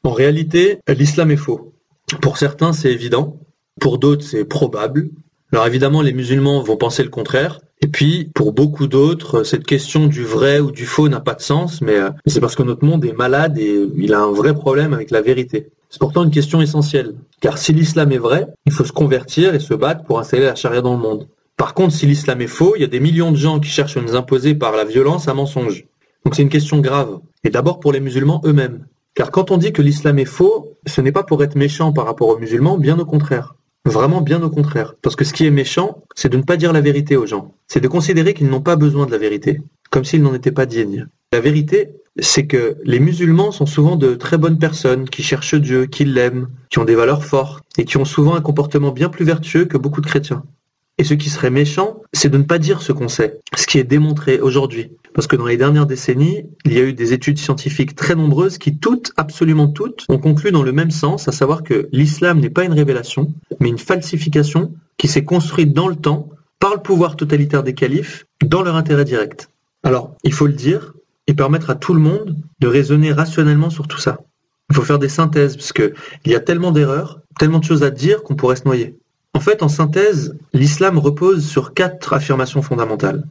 En réalité, l'islam est faux. Pour certains, c'est évident. Pour d'autres, c'est probable. Alors évidemment, les musulmans vont penser le contraire. Et puis, pour beaucoup d'autres, cette question du vrai ou du faux n'a pas de sens, mais c'est parce que notre monde est malade et il a un vrai problème avec la vérité. C'est pourtant une question essentielle. Car si l'islam est vrai, il faut se convertir et se battre pour installer la charia dans le monde. Par contre, si l'islam est faux, il y a des millions de gens qui cherchent à nous imposer par la violence un mensonge. Donc c'est une question grave. Et d'abord pour les musulmans eux-mêmes. Car quand on dit que l'islam est faux, ce n'est pas pour être méchant par rapport aux musulmans, bien au contraire. Vraiment bien au contraire. Parce que ce qui est méchant, c'est de ne pas dire la vérité aux gens. C'est de considérer qu'ils n'ont pas besoin de la vérité. Comme s'ils n'en étaient pas dignes. La vérité, c'est que les musulmans sont souvent de très bonnes personnes, qui cherchent Dieu, qui l'aiment, qui ont des valeurs fortes, et qui ont souvent un comportement bien plus vertueux que beaucoup de chrétiens. Et ce qui serait méchant, c'est de ne pas dire ce qu'on sait, ce qui est démontré aujourd'hui. Parce que dans les dernières décennies, il y a eu des études scientifiques très nombreuses qui toutes, absolument toutes, ont conclu dans le même sens, à savoir que l'islam n'est pas une révélation, mais une falsification qui s'est construite dans le temps par le pouvoir totalitaire des califes, dans leur intérêt direct. Alors, il faut le dire, et permettre à tout le monde de raisonner rationnellement sur tout ça. Il faut faire des synthèses, parce qu'il y a tellement d'erreurs, tellement de choses à dire qu'on pourrait se noyer. En fait, en synthèse, l'islam repose sur 4 affirmations fondamentales.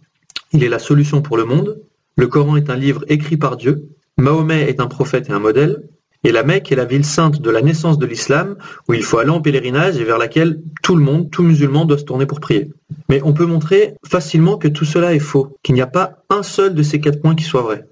Il est la solution pour le monde, le Coran est un livre écrit par Dieu, Mahomet est un prophète et un modèle, et la Mecque est la ville sainte de la naissance de l'islam, où il faut aller en pèlerinage et vers laquelle tout le monde, tout musulman doit se tourner pour prier. Mais on peut montrer facilement que tout cela est faux, qu'il n'y a pas un seul de ces 4 points qui soit vrai.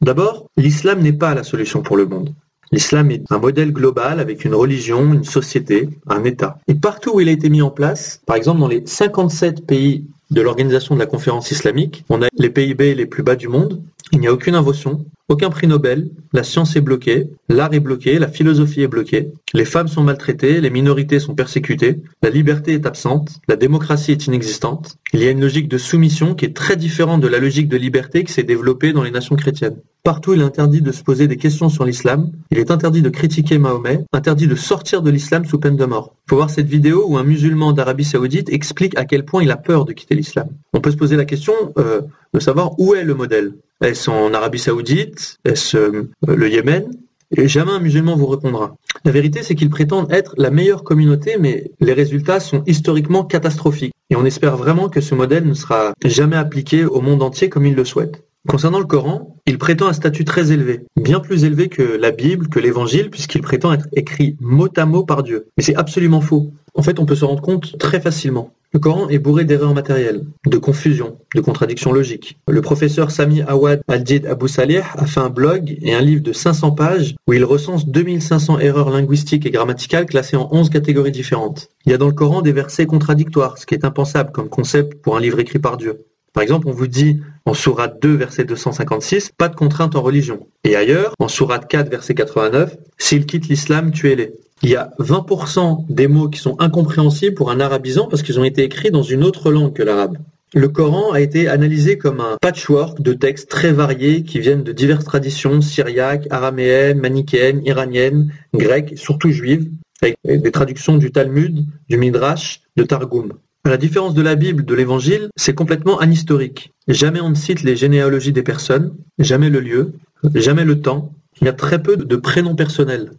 D'abord, l'islam n'est pas la solution pour le monde. L'islam est un modèle global avec une religion, une société, un État. Et partout où il a été mis en place, par exemple dans les 57 pays de l'organisation de la conférence islamique, on a les PIB les plus bas du monde, il n'y a aucune invention, aucun prix Nobel, la science est bloquée, l'art est bloqué, la philosophie est bloquée, les femmes sont maltraitées, les minorités sont persécutées, la liberté est absente, la démocratie est inexistante. Il y a une logique de soumission qui est très différente de la logique de liberté qui s'est développée dans les nations chrétiennes. Partout, il est interdit de se poser des questions sur l'islam, il est interdit de critiquer Mahomet, interdit de sortir de l'islam sous peine de mort. Il faut voir cette vidéo où un musulman d'Arabie Saoudite explique à quel point il a peur de quitter l'islam. On peut se poser la question de savoir où est le modèle. Est-ce en Arabie Saoudite? Est-ce le Yémen? Et jamais un musulman vous répondra. La vérité, c'est qu'ils prétendent être la meilleure communauté, mais les résultats sont historiquement catastrophiques. Et on espère vraiment que ce modèle ne sera jamais appliqué au monde entier comme ils le souhaitent. Concernant le Coran, il prétend un statut très élevé, bien plus élevé que la Bible, que l'Évangile, puisqu'il prétend être écrit mot à mot par Dieu. Mais c'est absolument faux. En fait, on peut se rendre compte très facilement. Le Coran est bourré d'erreurs matérielles, de confusion, de contradictions logiques. Le professeur Sami Awad Al-Jid Abu Salih a fait un blog et un livre de 500 pages où il recense 2500 erreurs linguistiques et grammaticales classées en 11 catégories différentes. Il y a dans le Coran des versets contradictoires, ce qui est impensable comme concept pour un livre écrit par Dieu. Par exemple, on vous dit en sourate 2, verset 256, pas de contrainte en religion. Et ailleurs, en sourate 4, verset 89, s'ils quittent l'islam, tuez-les. Il y a 20% des mots qui sont incompréhensibles pour un arabisant parce qu'ils ont été écrits dans une autre langue que l'arabe. Le Coran a été analysé comme un patchwork de textes très variés qui viennent de diverses traditions syriaques, araméennes, manichéennes, iraniennes, grecques, surtout juives, avec des traductions du Talmud, du Midrash, de Targum. À la différence de la Bible, de l'Évangile, c'est complètement anhistorique. Jamais on ne cite les généalogies des personnes, jamais le lieu, jamais le temps. Il y a très peu de prénoms personnels.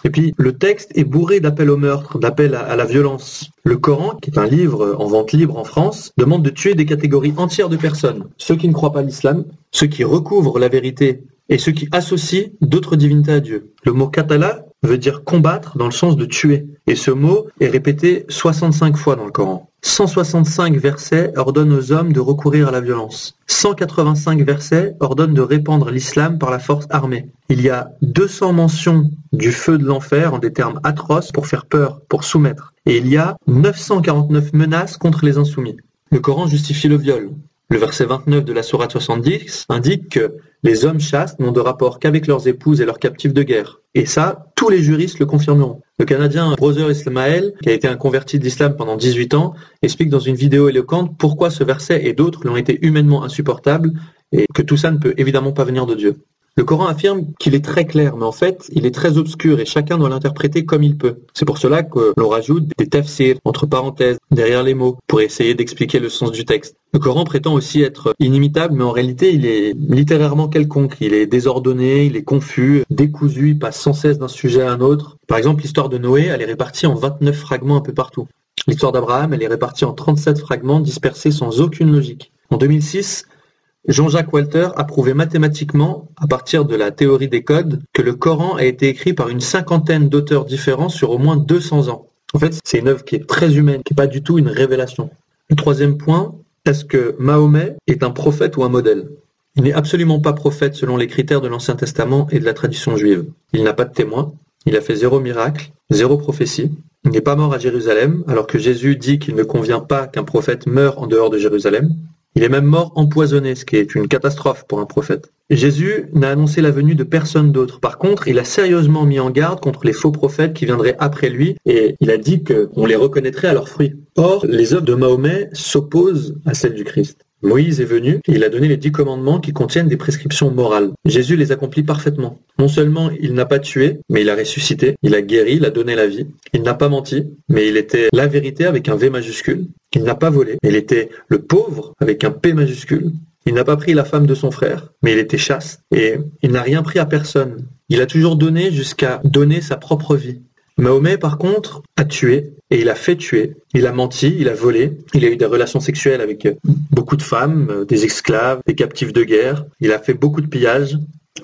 Et puis, le texte est bourré d'appels au meurtre, d'appels à la violence. Le Coran, qui est un livre en vente libre en France, demande de tuer des catégories entières de personnes. Ceux qui ne croient pas à l'islam, ceux qui recouvrent la vérité et ceux qui associent d'autres divinités à Dieu. Le mot qatala veut dire combattre dans le sens de tuer. Et ce mot est répété 65 fois dans le Coran. 165 versets ordonnent aux hommes de recourir à la violence. 185 versets ordonnent de répandre l'islam par la force armée. Il y a 200 mentions du feu de l'enfer en des termes atroces pour faire peur, pour soumettre. Et il y a 949 menaces contre les insoumis. Le Coran justifie le viol. Le verset 29 de la sourate 70 indique que les hommes chastes n'ont de rapport qu'avec leurs épouses et leurs captifs de guerre. Et ça, tous les juristes le confirmeront. Le Canadien Brother Ismaël, qui a été un converti de l'islam pendant 18 ans, explique dans une vidéo éloquente pourquoi ce verset et d'autres lui ont été humainement insupportables et que tout ça ne peut évidemment pas venir de Dieu. Le Coran affirme qu'il est très clair, mais en fait, il est très obscur et chacun doit l'interpréter comme il peut. C'est pour cela que l'on rajoute des tafsirs, entre parenthèses, derrière les mots, pour essayer d'expliquer le sens du texte. Le Coran prétend aussi être inimitable, mais en réalité, il est littérairement quelconque. Il est désordonné, il est confus, décousu, il passe sans cesse d'un sujet à un autre. Par exemple, l'histoire de Noé, elle est répartie en 29 fragments un peu partout. L'histoire d'Abraham, elle est répartie en 37 fragments dispersés sans aucune logique. En 2006, Jean-Jacques Walter a prouvé mathématiquement, à partir de la théorie des codes, que le Coran a été écrit par une cinquantaine d'auteurs différents sur au moins 200 ans. En fait, c'est une œuvre qui est très humaine, qui n'est pas du tout une révélation. Le troisième point, est-ce que Mahomet est un prophète ou un modèle ? Il n'est absolument pas prophète selon les critères de l'Ancien Testament et de la tradition juive. Il n'a pas de témoin, il a fait 0 miracle, 0 prophétie. Il n'est pas mort à Jérusalem, alors que Jésus dit qu'il ne convient pas qu'un prophète meure en dehors de Jérusalem. Il est même mort empoisonné, ce qui est une catastrophe pour un prophète. Jésus n'a annoncé la venue de personne d'autre. Par contre, il a sérieusement mis en garde contre les faux prophètes qui viendraient après lui, et il a dit qu'on les reconnaîtrait à leurs fruits. Or, les œuvres de Mahomet s'opposent à celles du Christ. Moïse est venu et il a donné les 10 commandements qui contiennent des prescriptions morales. Jésus les accomplit parfaitement. Non seulement il n'a pas tué, mais il a ressuscité, il a guéri, il a donné la vie. Il n'a pas menti, mais il était la vérité avec un V majuscule. Il n'a pas volé, mais il était le pauvre avec un P majuscule. Il n'a pas pris la femme de son frère, mais il était chaste. Et il n'a rien pris à personne. Il a toujours donné jusqu'à donner sa propre vie. Mahomet, par contre, a tué, et il a fait tuer. Il a menti, il a volé, il a eu des relations sexuelles avec beaucoup de femmes, des esclaves, des captifs de guerre. Il a fait beaucoup de pillages.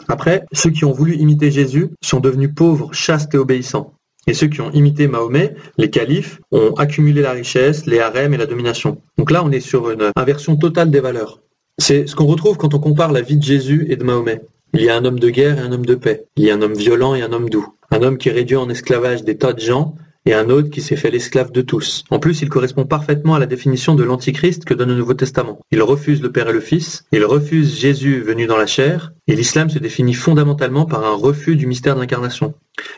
Après, ceux qui ont voulu imiter Jésus sont devenus pauvres, chastes et obéissants. Et ceux qui ont imité Mahomet, les califes, ont accumulé la richesse, les harems et la domination. Donc là, on est sur une inversion totale des valeurs. C'est ce qu'on retrouve quand on compare la vie de Jésus et de Mahomet. Il y a un homme de guerre et un homme de paix. Il y a un homme violent et un homme doux. Un homme qui réduit en esclavage des tas de gens et un autre qui s'est fait l'esclave de tous. En plus, il correspond parfaitement à la définition de l'Antichrist que donne le Nouveau Testament. Il refuse le Père et le Fils, il refuse Jésus venu dans la chair, et l'islam se définit fondamentalement par un refus du mystère de l'incarnation.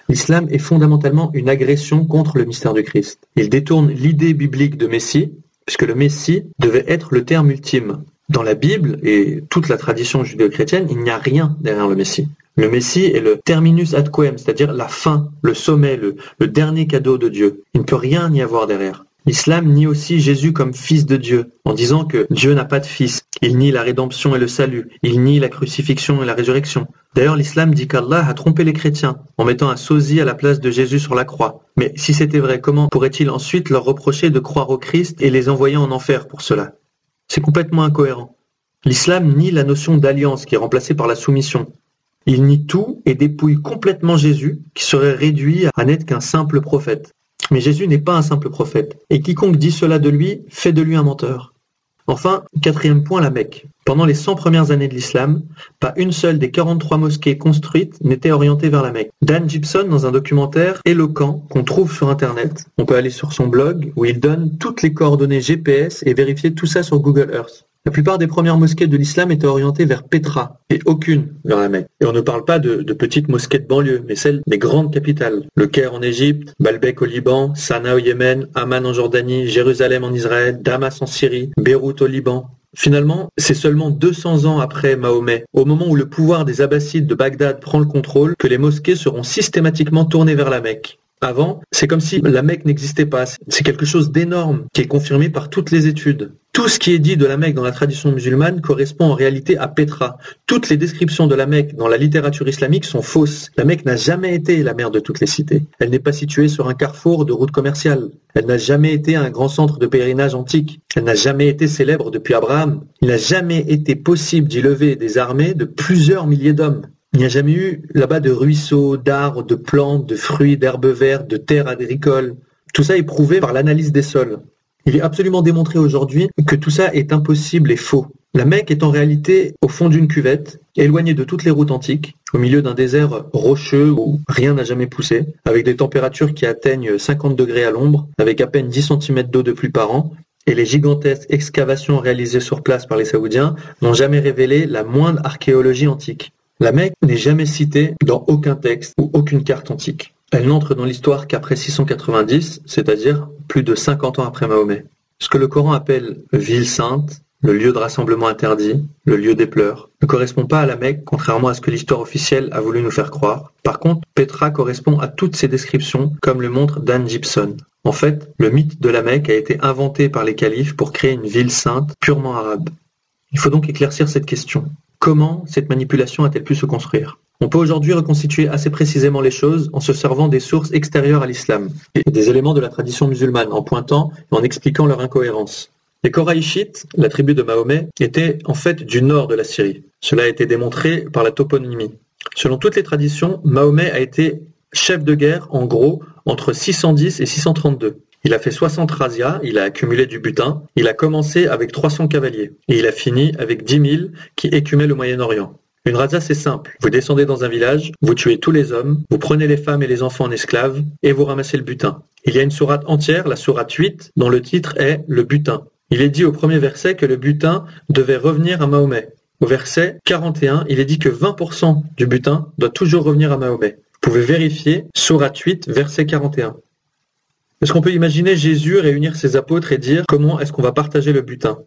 L'islam est fondamentalement une agression contre le mystère du Christ. Il détourne l'idée biblique de Messie, puisque le Messie devait être le terme ultime. Dans la Bible et toute la tradition judéo-chrétienne, il n'y a rien derrière le Messie. Le Messie est le terminus ad quem, c'est-à-dire la fin, le sommet, le dernier cadeau de Dieu. Il ne peut rien y avoir derrière. L'islam nie aussi Jésus comme fils de Dieu, en disant que Dieu n'a pas de fils. Il nie la rédemption et le salut. Il nie la crucifixion et la résurrection. D'ailleurs, l'islam dit qu'Allah a trompé les chrétiens en mettant un sosie à la place de Jésus sur la croix. Mais si c'était vrai, comment pourrait-il ensuite leur reprocher de croire au Christ et les envoyer en enfer pour cela ? C'est complètement incohérent. L'islam nie la notion d'alliance qui est remplacée par la soumission. Il nie tout et dépouille complètement Jésus, qui serait réduit à n'être qu'un simple prophète. Mais Jésus n'est pas un simple prophète, et quiconque dit cela de lui fait de lui un menteur. Enfin, 4e point, la Mecque. Pendant les 100 premières années de l'islam, pas une seule des 43 mosquées construites n'était orientée vers la Mecque. Dan Gibson, dans un documentaire éloquent qu'on trouve sur Internet, on peut aller sur son blog, où il donne toutes les coordonnées GPS et vérifier tout ça sur Google Earth. La plupart des premières mosquées de l'islam étaient orientées vers Petra, et aucune vers la Mecque. Et on ne parle pas de petites mosquées de banlieue, mais celles des grandes capitales. Le Caire en Égypte, Baalbek au Liban, Sanaa au Yémen, Amman en Jordanie, Jérusalem en Israël, Damas en Syrie, Beyrouth au Liban. Finalement, c'est seulement 200 ans après Mahomet, au moment où le pouvoir des Abbassides de Bagdad prend le contrôle, que les mosquées seront systématiquement tournées vers la Mecque. Avant, c'est comme si la Mecque n'existait pas. C'est quelque chose d'énorme qui est confirmé par toutes les études. Tout ce qui est dit de la Mecque dans la tradition musulmane correspond en réalité à Petra. Toutes les descriptions de la Mecque dans la littérature islamique sont fausses. La Mecque n'a jamais été la mère de toutes les cités. Elle n'est pas située sur un carrefour de route commerciale. Elle n'a jamais été un grand centre de pèlerinage antique. Elle n'a jamais été célèbre depuis Abraham. Il n'a jamais été possible d'y lever des armées de plusieurs milliers d'hommes. Il n'y a jamais eu là-bas de ruisseaux, d'arbres, de plantes, de fruits, d'herbes vertes, de terres agricoles. Tout ça est prouvé par l'analyse des sols. Il est absolument démontré aujourd'hui que tout ça est impossible et faux. La Mecque est en réalité au fond d'une cuvette, éloignée de toutes les routes antiques, au milieu d'un désert rocheux où rien n'a jamais poussé, avec des températures qui atteignent 50 degrés à l'ombre, avec à peine 10 cm d'eau de pluie par an, et les gigantesques excavations réalisées sur place par les Saoudiens n'ont jamais révélé la moindre archéologie antique. La Mecque n'est jamais citée dans aucun texte ou aucune carte antique. Elle n'entre dans l'histoire qu'après 690, c'est-à-dire plus de 50 ans après Mahomet. Ce que le Coran appelle ville sainte le lieu de rassemblement interdit, le lieu des pleurs, ne correspond pas à la Mecque, contrairement à ce que l'histoire officielle a voulu nous faire croire. Par contre, Petra correspond à toutes ces descriptions, comme le montre Dan Gibson. En fait, le mythe de la Mecque a été inventé par les califes pour créer une ville sainte purement arabe. Il faut donc éclaircir cette question. Comment cette manipulation a-t-elle pu se construire ? On peut aujourd'hui reconstituer assez précisément les choses en se servant des sources extérieures à l'islam et des éléments de la tradition musulmane, en pointant et en expliquant leur incohérence. Les Koraïchites, la tribu de Mahomet, étaient en fait du nord de la Syrie. Cela a été démontré par la toponymie. Selon toutes les traditions, Mahomet a été chef de guerre, en gros, entre 610 et 632. Il a fait 60 razzias, il a accumulé du butin, il a commencé avec 300 cavaliers, et il a fini avec 10 000 qui écumaient le Moyen-Orient. Une razzia, c'est simple. Vous descendez dans un village, vous tuez tous les hommes, vous prenez les femmes et les enfants en esclaves, et vous ramassez le butin. Il y a une sourate entière, la sourate 8, dont le titre est « Le butin ». Il est dit au premier verset que le butin devait revenir à Mahomet. Au verset 41, il est dit que 20% du butin doit toujours revenir à Mahomet. Vous pouvez vérifier, sourate 8, verset 41. Est-ce qu'on peut imaginer Jésus réunir ses apôtres et dire « Comment est-ce qu'on va partager le butin ?»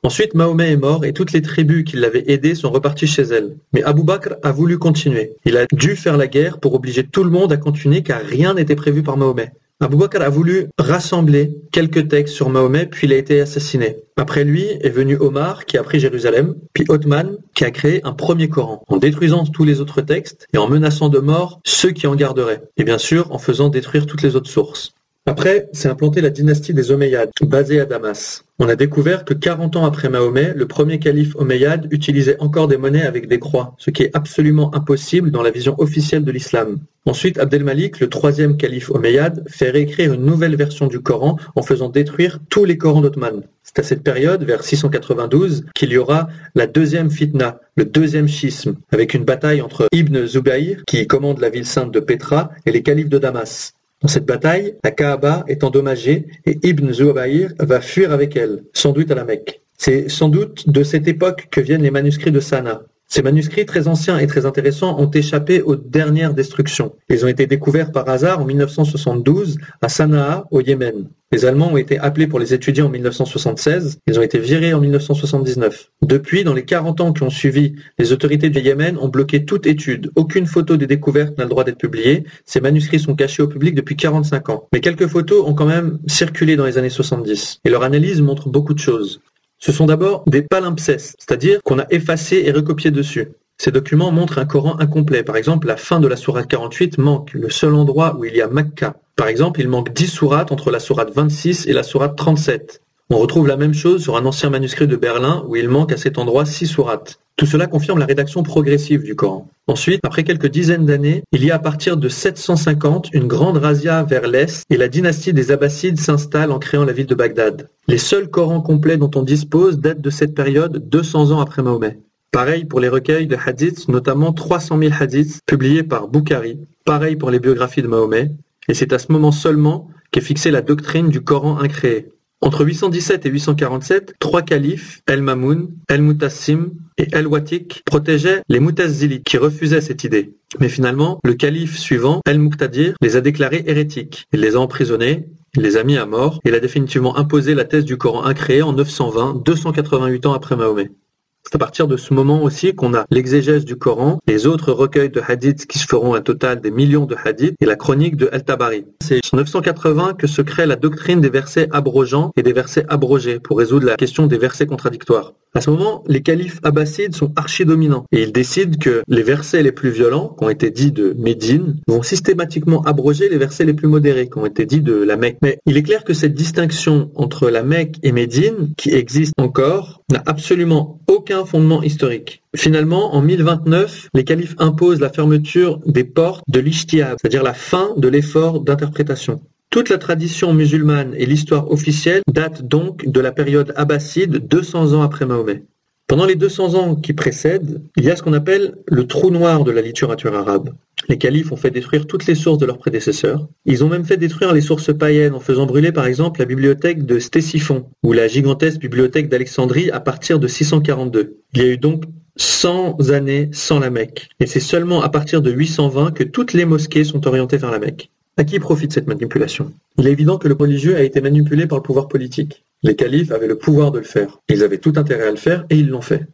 Ensuite, Mahomet est mort et toutes les tribus qui l'avaient aidé sont reparties chez elles. Mais Abu Bakr a voulu continuer. Il a dû faire la guerre pour obliger tout le monde à continuer car rien n'était prévu par Mahomet. Abu Bakr a voulu rassembler quelques textes sur Mahomet puis il a été assassiné. Après lui est venu Omar qui a pris Jérusalem, puis Othman qui a créé un premier Coran en détruisant tous les autres textes et en menaçant de mort ceux qui en garderaient. Et bien sûr en faisant détruire toutes les autres sources. Après, s'est implantée la dynastie des Omeyyades, basée à Damas. On a découvert que 40 ans après Mahomet, le premier calife Omeyyade utilisait encore des monnaies avec des croix, ce qui est absolument impossible dans la vision officielle de l'islam. Ensuite, Abdelmalik, le troisième calife Omeyyade, fait réécrire une nouvelle version du Coran en faisant détruire tous les Corans d'Othman. C'est à cette période, vers 692, qu'il y aura la deuxième fitna, le deuxième schisme, avec une bataille entre Ibn Zubayr, qui commande la ville sainte de Petra, et les califes de Damas. Dans cette bataille, la Kaaba est endommagée et Ibn Zubayr va fuir avec elle, sans doute à la Mecque. C'est sans doute de cette époque que viennent les manuscrits de Sanaa. Ces manuscrits très anciens et très intéressants ont échappé aux dernières destructions. Ils ont été découverts par hasard en 1972 à Sanaa, au Yémen. Les Allemands ont été appelés pour les étudier en 1976. Ils ont été virés en 1979. Depuis, dans les 40 ans qui ont suivi, les autorités du Yémen ont bloqué toute étude. Aucune photo des découvertes n'a le droit d'être publiée. Ces manuscrits sont cachés au public depuis 45 ans. Mais quelques photos ont quand même circulé dans les années 70. Et leur analyse montre beaucoup de choses. Ce sont d'abord des palimpsestes, c'est-à-dire qu'on a effacé et recopié dessus. Ces documents montrent un Coran incomplet. Par exemple, la fin de la sourate 48 manque, le seul endroit où il y a Makka. Par exemple, il manque 10 sourates entre la sourate 26 et la sourate 37. On retrouve la même chose sur un ancien manuscrit de Berlin où il manque à cet endroit 6 sourates. Tout cela confirme la rédaction progressive du Coran. Ensuite, après quelques dizaines d'années, il y a à partir de 750 une grande razzia vers l'est et la dynastie des Abbassides s'installe en créant la ville de Bagdad. Les seuls Corans complets dont on dispose datent de cette période 200 ans après Mahomet. Pareil pour les recueils de hadiths, notamment 300 000 hadiths publiés par Bukhari. Pareil pour les biographies de Mahomet. Et c'est à ce moment seulement qu'est fixée la doctrine du Coran incréé. Entre 817 et 847, 3 califes, El-Mamoun, El-Mutassim et El-Watik, protégeaient les Mutazilites qui refusaient cette idée. Mais finalement, le calife suivant, El-Muqtadir, les a déclarés hérétiques. Il les a emprisonnés, il les a mis à mort, et il a définitivement imposé la thèse du Coran incréé en 920, 288 ans après Mahomet. C'est à partir de ce moment aussi qu'on a l'exégèse du Coran, les autres recueils de hadiths qui se feront un total des millions de hadiths et la chronique de Al-Tabari. C'est en 980 que se crée la doctrine des versets abrogeants et des versets abrogés pour résoudre la question des versets contradictoires. À ce moment, les califes abbassides sont archi-dominants et ils décident que les versets les plus violents, qui ont été dits de Médine, vont systématiquement abroger les versets les plus modérés, qui ont été dits de la Mecque. Mais il est clair que cette distinction entre la Mecque et Médine, qui existe encore, n'a absolument aucun fondement historique. Finalement, en 1029, les califes imposent la fermeture des portes de l'Ijtihad, c'est-à-dire la fin de l'effort d'interprétation. Toute la tradition musulmane et l'histoire officielle datent donc de la période abbasside 200 ans après Mahomet. Pendant les 200 ans qui précèdent, il y a ce qu'on appelle le trou noir de la littérature arabe. Les califes ont fait détruire toutes les sources de leurs prédécesseurs. Ils ont même fait détruire les sources païennes en faisant brûler par exemple la bibliothèque de Ctésiphon ou la gigantesque bibliothèque d'Alexandrie à partir de 642. Il y a eu donc 100 années sans la Mecque. Et c'est seulement à partir de 820 que toutes les mosquées sont orientées vers la Mecque. À qui profite cette manipulation ? Il est évident que le religieux a été manipulé par le pouvoir politique. Les califes avaient le pouvoir de le faire. Ils avaient tout intérêt à le faire et ils l'ont fait.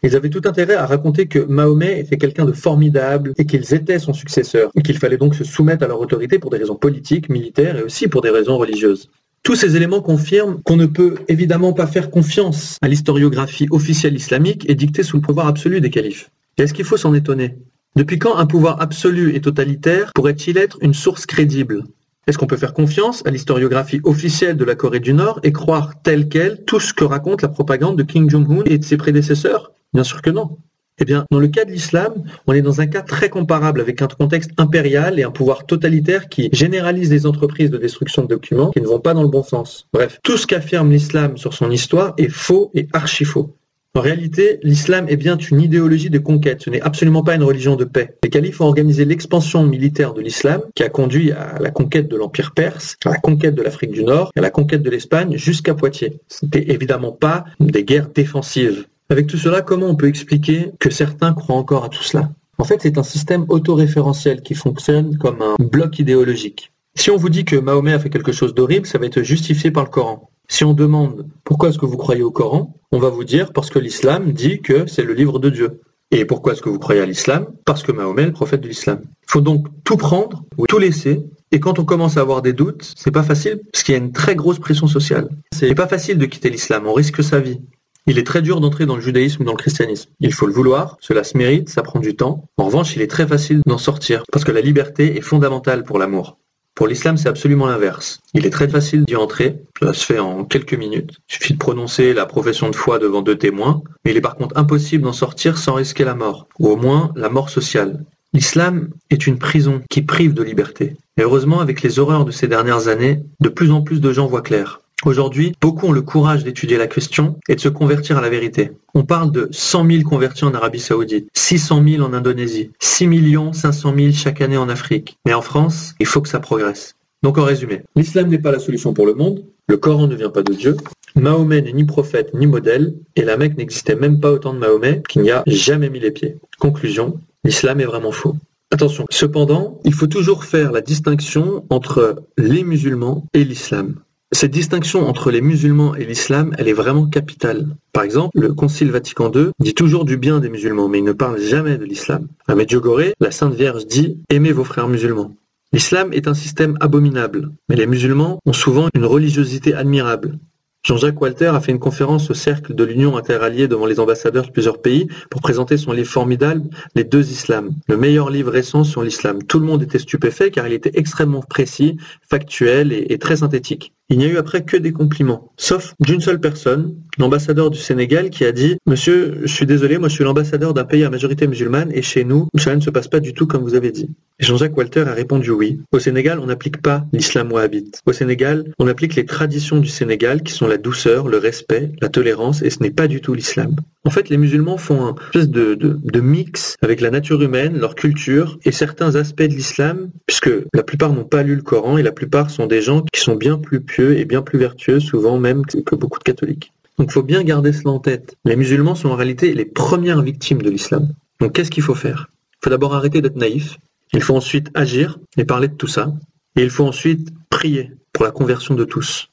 Ils avaient tout intérêt à raconter que Mahomet était quelqu'un de formidable et qu'ils étaient son successeur et qu'il fallait donc se soumettre à leur autorité pour des raisons politiques, militaires et aussi pour des raisons religieuses. Tous ces éléments confirment qu'on ne peut évidemment pas faire confiance à l'historiographie officielle islamique et dictée sous le pouvoir absolu des califes. Et est-ce qu'il faut s'en étonner? Depuis quand un pouvoir absolu et totalitaire pourrait-il être une source crédible? Est-ce qu'on peut faire confiance à l'historiographie officielle de la Corée du Nord et croire tel quel tout ce que raconte la propagande de Kim Jong-un et de ses prédécesseurs? Bien sûr que non. Eh bien, dans le cas de l'islam, on est dans un cas très comparable avec un contexte impérial et un pouvoir totalitaire qui généralise les entreprises de destruction de documents qui ne vont pas dans le bon sens. Bref, tout ce qu'affirme l'islam sur son histoire est faux et archi-faux. En réalité, l'islam est bien une idéologie de conquête, ce n'est absolument pas une religion de paix. Les califes ont organisé l'expansion militaire de l'islam qui a conduit à la conquête de l'Empire perse, à la conquête de l'Afrique du Nord, à la conquête de l'Espagne jusqu'à Poitiers. Ce n'était évidemment pas des guerres défensives. Avec tout cela, comment on peut expliquer que certains croient encore à tout cela? En fait, c'est un système autoréférentiel qui fonctionne comme un bloc idéologique. Si on vous dit que Mahomet a fait quelque chose d'horrible, ça va être justifié par le Coran. Si on demande pourquoi est-ce que vous croyez au Coran, on va vous dire parce que l'islam dit que c'est le livre de Dieu. Et pourquoi est-ce que vous croyez à l'islam? Parce que Mahomet est le prophète de l'islam. Il faut donc tout prendre ou tout laisser. Et quand on commence à avoir des doutes, c'est pas facile parce qu'il y a une très grosse pression sociale. C'est pas facile de quitter l'islam, on risque sa vie. Il est très dur d'entrer dans le judaïsme ou dans le christianisme. Il faut le vouloir, cela se mérite, ça prend du temps. En revanche, il est très facile d'en sortir, parce que la liberté est fondamentale pour l'amour. Pour l'islam, c'est absolument l'inverse. Il est très facile d'y entrer, cela se fait en quelques minutes. Il suffit de prononcer la profession de foi devant 2 témoins, mais il est par contre impossible d'en sortir sans risquer la mort, ou au moins la mort sociale. L'islam est une prison qui prive de liberté. Et heureusement, avec les horreurs de ces dernières années, de plus en plus de gens voient clair. Aujourd'hui, beaucoup ont le courage d'étudier la question et de se convertir à la vérité. On parle de 100 000 convertis en Arabie Saoudite, 600 000 en Indonésie, 6 500 000 chaque année en Afrique. Mais en France, il faut que ça progresse. Donc en résumé, l'islam n'est pas la solution pour le monde, le Coran ne vient pas de Dieu, Mahomet n'est ni prophète ni modèle, et la Mecque n'existait même pas au temps de Mahomet qu'il n'y a jamais mis les pieds. Conclusion, l'islam est vraiment faux. Attention, cependant, il faut toujours faire la distinction entre les musulmans et l'islam. Cette distinction entre les musulmans et l'islam, elle est vraiment capitale. Par exemple, le Concile Vatican II dit toujours du bien des musulmans, mais il ne parle jamais de l'islam. À Medjugorje, la Sainte Vierge dit « Aimez vos frères musulmans ». L'islam est un système abominable, mais les musulmans ont souvent une religiosité admirable. Jean-Jacques Walter a fait une conférence au Cercle de l'Union interalliée devant les ambassadeurs de plusieurs pays pour présenter son livre formidable « Les deux islams », le meilleur livre récent sur l'islam. Tout le monde était stupéfait car il était extrêmement précis, factuel et très synthétique. Il n'y a eu après que des compliments, sauf d'une seule personne, l'ambassadeur du Sénégal qui a dit « Monsieur, je suis désolé, moi je suis l'ambassadeur d'un pays à majorité musulmane et chez nous, cela ne se passe pas du tout comme vous avez dit. » Et Jean-Jacques Walter a répondu oui. Au Sénégal, on n'applique pas l'islam wahhabite. Au Sénégal, on applique les traditions du Sénégal qui sont la douceur, le respect, la tolérance et ce n'est pas du tout l'islam. En fait, les musulmans font un espèce de mix avec la nature humaine, leur culture et certains aspects de l'islam, puisque la plupart n'ont pas lu le Coran et la plupart sont des gens qui sont bien plus pieux et bien plus vertueux, souvent même que beaucoup de catholiques. Donc il faut bien garder cela en tête. Les musulmans sont en réalité les premières victimes de l'islam. Donc qu'est-ce qu'il faut faire? Il faut d'abord arrêter d'être naïf, il faut ensuite agir et parler de tout ça, et il faut ensuite prier pour la conversion de tous.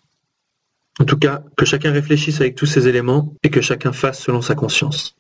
En tout cas, que chacun réfléchisse avec tous ces éléments et que chacun fasse selon sa conscience.